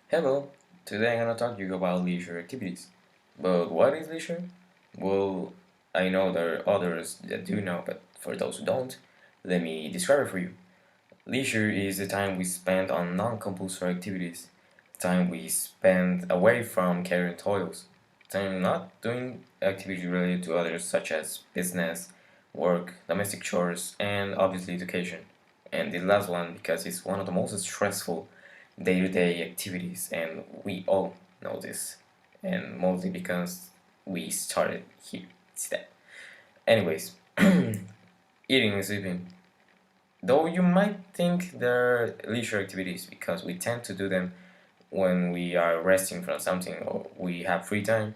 Hello, today I'm gonna talk to you about leisure activities. But what is leisure? Well, I know there are others that do know, but for those who don't, let me describe it for you. Leisure is the time we spend on non-compulsory activities, time we spend away from career toils, time not doing activities related to others such as business, work, domestic chores, and obviously education. And the last one because it's one of the most stressful day-to-day activities, and we all know this, and mostly because we started here. See that. Anyways, eating and sleeping. Though you might think they're leisure activities because we tend to do them when we are resting from something or we have free time,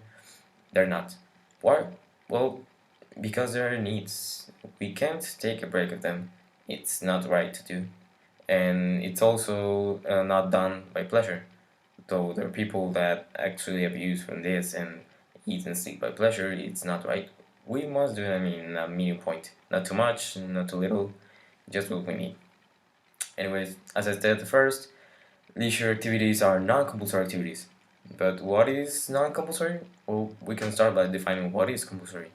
they're not. Why? Well, because they're needs. We can't take a break of them. It's not right to do. And it's also not done by pleasure. Though there are people that actually abuse from this and eat and sleep by pleasure, it's not right. We must do them in a medium point. Not too much, not too little, just what we need. Anyways, as I said first, leisure activities are non-compulsory activities. But what is non-compulsory? Well, we can start by defining what is compulsory.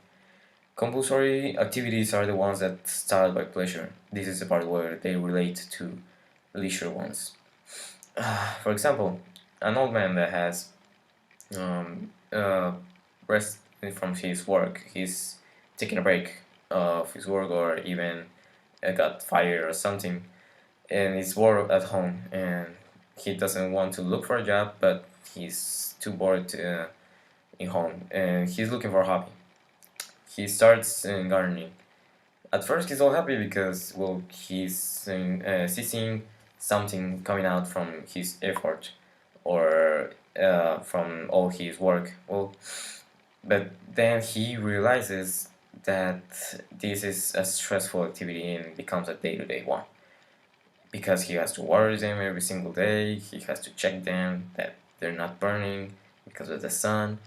Compulsory activities are the ones that start by pleasure. This is the part where they relate to leisure ones. For example, an old man that has um, uh, rest from his work, he's taking a break of his work or even got fired or something, and he's bored at home and he doesn't want to look for a job, but he's too bored in home and he's looking for a hobby. He starts gardening. At first, he's all happy because well, he's seeing something coming out from his effort or from all his work. Well, but then he realizes that this is a stressful activity and becomes a day-to-day one because he has to water them every single day. He has to check them that they're not burning because of the sun.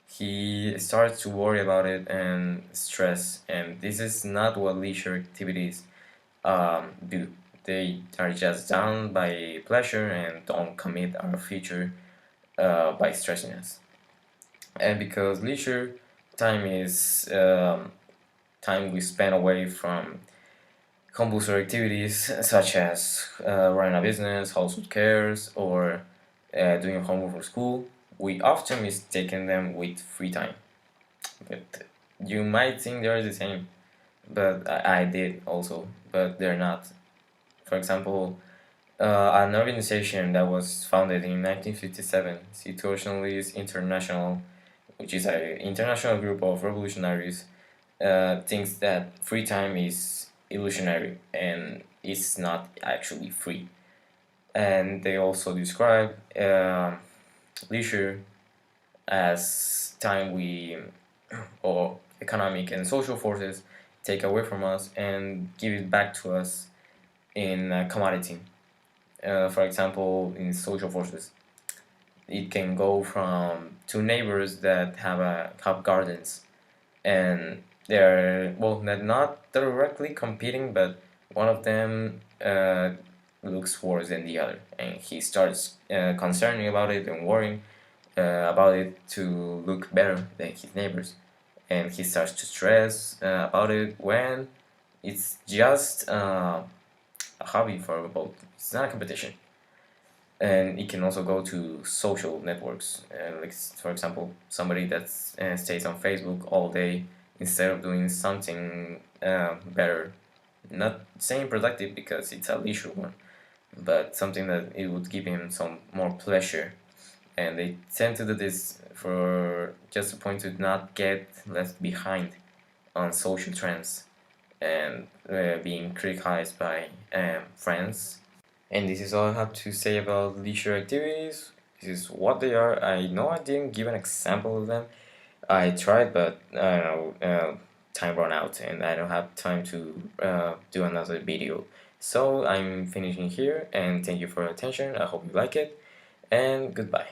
He starts to worry about it and stress, and this is not what leisure activities do. They are just done by pleasure and don't commit our future by stressing us. And because leisure time is time we spend away from compulsory activities such as running a business, household cares, or doing homework for school, we often mistaken them with free time. But you might think they're the same, but I did also, but they're not. For example, an organization that was founded in 1957, Situationalist International, which is an international group of revolutionaries, thinks that free time is illusionary and it's not actually free. And they also describe leisure as time we or economic and social forces take away from us and give it back to us in a commodity. For example, in social forces, it can go from two neighbors that have gardens, and they're well, not directly competing, but one of them looks worse than the other, and he starts concerning about it and worrying about it to look better than his neighbors, and he starts to stress about it when it's just a hobby for both. It's not a competition. And it can also go to social networks, like for example, somebody that stays on Facebook all day instead of doing something better. Not saying productive because it's a leisure one, but something that it would give him some more pleasure. And they tend to do this for just a point to not get left behind on social trends and being criticized by friends. And this is all I have to say about leisure activities. This is what they are. I know I didn't give an example of them. I tried, but I don't know, time ran out and I don't have time to do another video. So I'm finishing here and thank you for your attention. I hope you like it and goodbye.